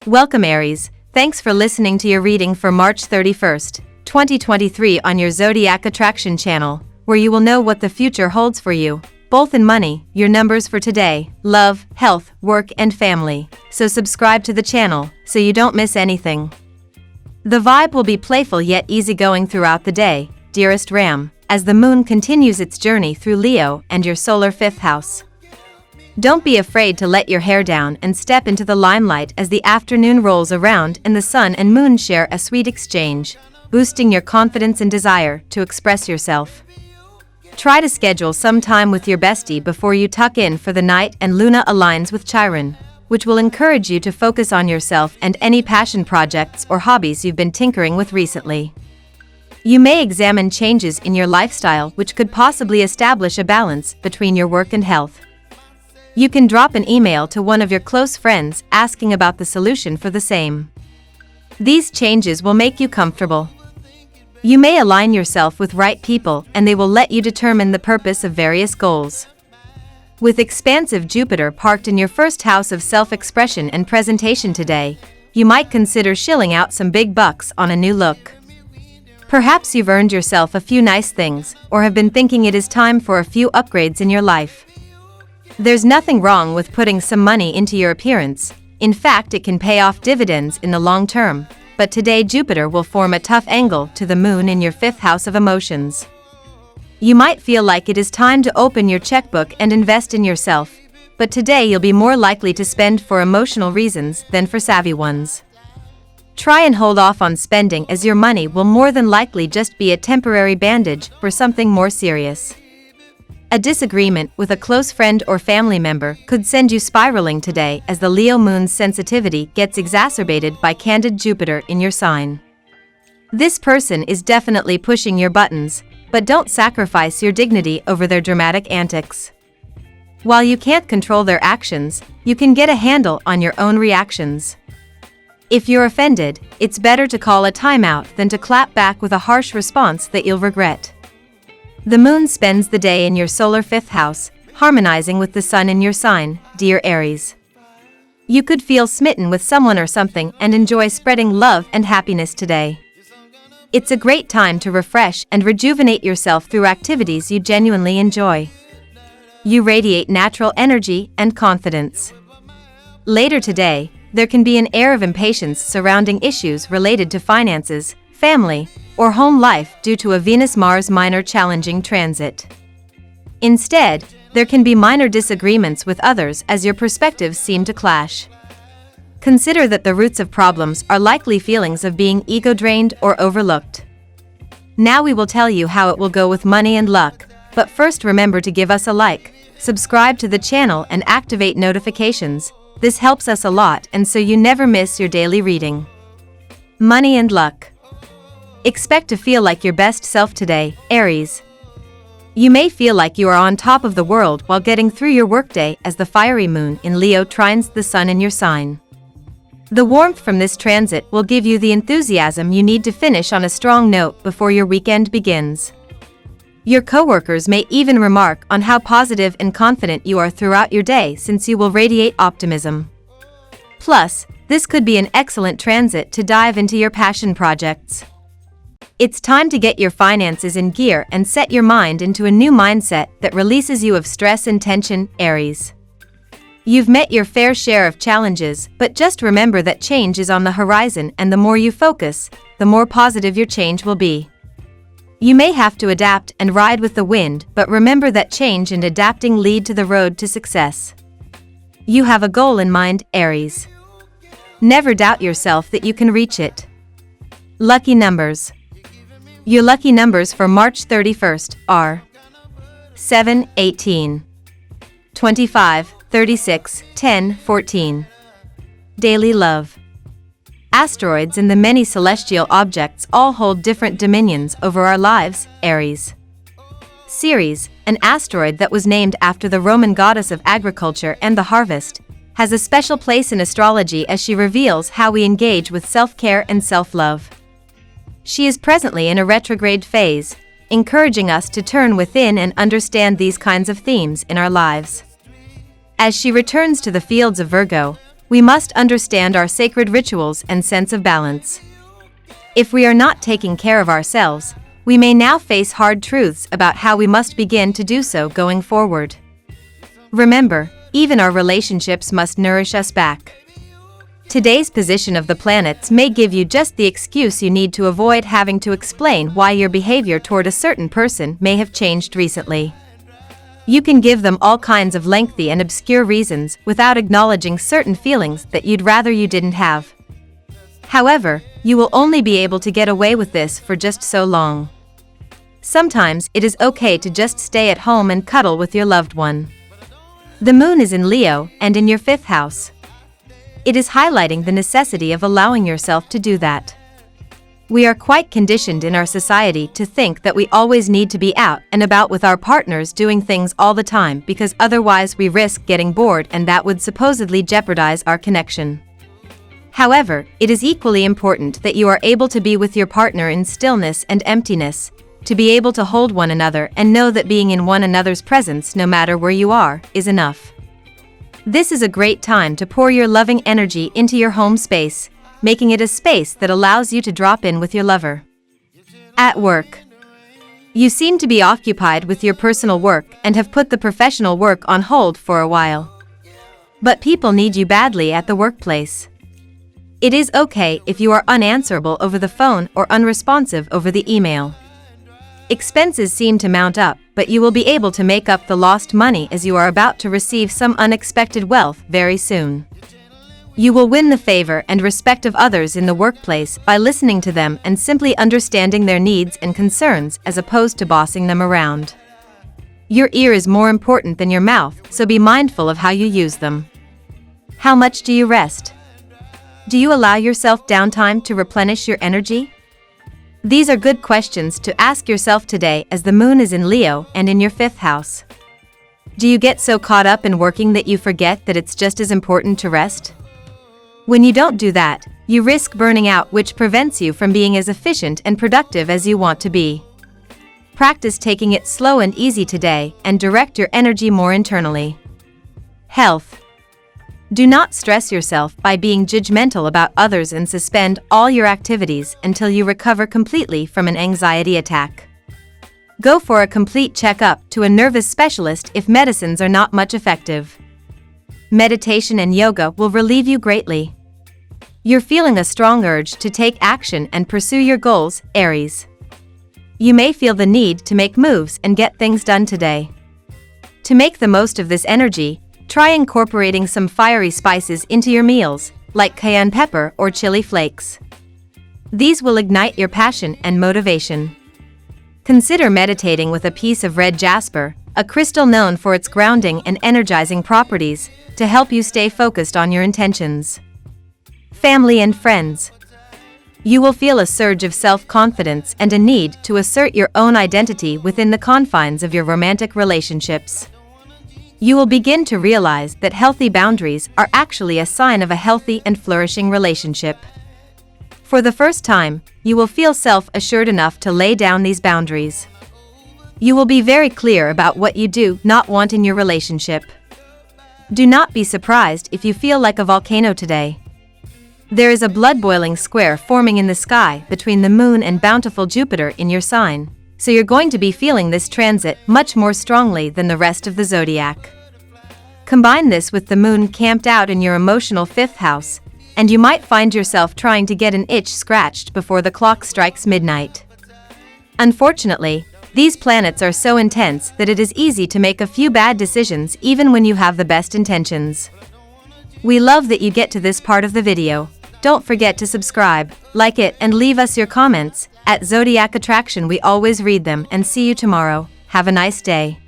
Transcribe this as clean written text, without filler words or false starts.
Welcome Aries, thanks for listening to your reading for March 31st, 2023 on your Zodiac Attraction channel, where you will know what the future holds for you, both in money, your numbers for today, love, health, work and family. So subscribe to the channel, so you don't miss anything. The vibe will be playful yet easygoing throughout the day, dearest Ram, as the moon continues its journey through Leo and your solar 5th house. Don't be afraid to let your hair down and step into the limelight as the afternoon rolls around and the sun and moon share a sweet exchange, boosting your confidence and desire to express yourself. Try to schedule some time with your bestie before you tuck in for the night, and Luna aligns with Chiron, which will encourage you to focus on yourself and any passion projects or hobbies you've been tinkering with recently. You may examine changes in your lifestyle which could possibly establish a balance between your work and health. You can drop an email to one of your close friends asking about the solution for the same. These changes will make you comfortable. You may align yourself with right people and they will let you determine the purpose of various goals. With expansive Jupiter parked in your first house of self-expression and presentation today, you might consider shilling out some big bucks on a new look. Perhaps you've earned yourself a few nice things or have been thinking it is time for a few upgrades in your life. There's nothing wrong with putting some money into your appearance. In fact, it can pay off dividends in the long term. But today Jupiter will form a tough angle to the moon in your 5th house of emotions. You might feel like it is time to open your checkbook and invest in yourself, but today you'll be more likely to spend for emotional reasons than for savvy ones. Try and hold off on spending, as your money will more than likely just be a temporary bandage for something more serious. A disagreement with a close friend or family member could send you spiraling today, as the Leo moon's sensitivity gets exacerbated by candid Jupiter in your sign. This person is definitely pushing your buttons, but don't sacrifice your dignity over their dramatic antics. While you can't control their actions, you can get a handle on your own reactions. If you're offended, it's better to call a timeout than to clap back with a harsh response that you'll regret. The moon spends the day in your solar 5th house, harmonizing with the sun in your sign, dear Aries. You could feel smitten with someone or something and enjoy spreading love and happiness today. It's a great time to refresh and rejuvenate yourself through activities you genuinely enjoy. You radiate natural energy and confidence. Later today, there can be an air of impatience surrounding issues related to finances, family, or home life due to a Venus-Mars minor challenging transit. Instead, there can be minor disagreements with others as your perspectives seem to clash. Consider that the roots of problems are likely feelings of being ego-drained or overlooked. Now we will tell you how it will go with money and luck, but first remember to give us a like, subscribe to the channel and activate notifications. This helps us a lot and so you never miss your daily reading. Money and luck. Expect to feel like your best self today, Aries. You may feel like you are on top of the world while getting through your workday, as the fiery moon in Leo trines the sun in your sign. The warmth from this transit will give you the enthusiasm you need to finish on a strong note before your weekend begins. Your coworkers may even remark on how positive and confident you are throughout your day, since you will radiate optimism. Plus, this could be an excellent transit to dive into your passion projects. It's time to get your finances in gear and set your mind into a new mindset that releases you of stress and tension, Aries. You've met your fair share of challenges, but just remember that change is on the horizon, and the more you focus, the more positive your change will be. You may have to adapt and ride with the wind, but remember that change and adapting lead to the road to success. You have a goal in mind, Aries. Never doubt yourself that you can reach it. Lucky numbers. Your lucky numbers for March 31st are 7, 18, 25, 36, 10, 14. Daily love. Asteroids and the many celestial objects all hold different dominions over our lives, Aries. Ceres, an asteroid that was named after the Roman goddess of agriculture and the harvest, has a special place in astrology as she reveals how we engage with self-care and self-love. She is presently in a retrograde phase, encouraging us to turn within and understand these kinds of themes in our lives. As she returns to the fields of Virgo, we must understand our sacred rituals and sense of balance. If we are not taking care of ourselves, we may now face hard truths about how we must begin to do so going forward. Remember, even our relationships must nourish us back. Today's position of the planets may give you just the excuse you need to avoid having to explain why your behavior toward a certain person may have changed recently. You can give them all kinds of lengthy and obscure reasons without acknowledging certain feelings that you'd rather you didn't have. However, you will only be able to get away with this for just so long. Sometimes it is okay to just stay at home and cuddle with your loved one. The moon is in Leo and in your 5th house. It is highlighting the necessity of allowing yourself to do that. We are quite conditioned in our society to think that we always need to be out and about with our partners doing things all the time because otherwise we risk getting bored and that would supposedly jeopardize our connection. However, it is equally important that you are able to be with your partner in stillness and emptiness, to be able to hold one another and know that being in one another's presence no matter where you are, is enough. This is a great time to pour your loving energy into your home space, making it a space that allows you to drop in with your lover. At work. You seem to be occupied with your personal work and have put the professional work on hold for a while. But people need you badly at the workplace. It is okay if you are unanswerable over the phone or unresponsive over the email. Expenses seem to mount up, but you will be able to make up the lost money as you are about to receive some unexpected wealth very soon. You will win the favor and respect of others in the workplace by listening to them and simply understanding their needs and concerns as opposed to bossing them around. Your ear is more important than your mouth, so be mindful of how you use them. How much do you rest? Do you allow yourself downtime to replenish your energy? These are good questions to ask yourself today as the moon is in Leo and in your 5th house. Do you get so caught up in working that you forget that it's just as important to rest? When you don't do that, you risk burning out, which prevents you from being as efficient and productive as you want to be. Practice taking it slow and easy today and direct your energy more internally. Health. Do not stress yourself by being judgmental about others and suspend all your activities until you recover completely from an anxiety attack. Go for a complete checkup to a nervous specialist if medicines are not much effective. Meditation and yoga will relieve you greatly. You're feeling a strong urge to take action and pursue your goals, Aries. You may feel the need to make moves and get things done today. To make the most of this energy, try incorporating some fiery spices into your meals, like cayenne pepper or chili flakes. These will ignite your passion and motivation. Consider meditating with a piece of red jasper, a crystal known for its grounding and energizing properties, to help you stay focused on your intentions. Family and friends. You will feel a surge of self-confidence and a need to assert your own identity within the confines of your romantic relationships. You will begin to realize that healthy boundaries are actually a sign of a healthy and flourishing relationship. For the first time, you will feel self-assured enough to lay down these boundaries. You will be very clear about what you do not want in your relationship. Do not be surprised if you feel like a volcano today. There is a blood-boiling square forming in the sky between the moon and bountiful Jupiter in your sign, so you're going to be feeling this transit much more strongly than the rest of the zodiac. Combine this with the moon camped out in your emotional 5th house, and you might find yourself trying to get an itch scratched before the clock strikes midnight. Unfortunately, these planets are so intense that it is easy to make a few bad decisions even when you have the best intentions. We love that you get to this part of the video. Don't forget to subscribe, like it, and leave us your comments. At Zodiac Attraction we always read them, and see you tomorrow. Have a nice day.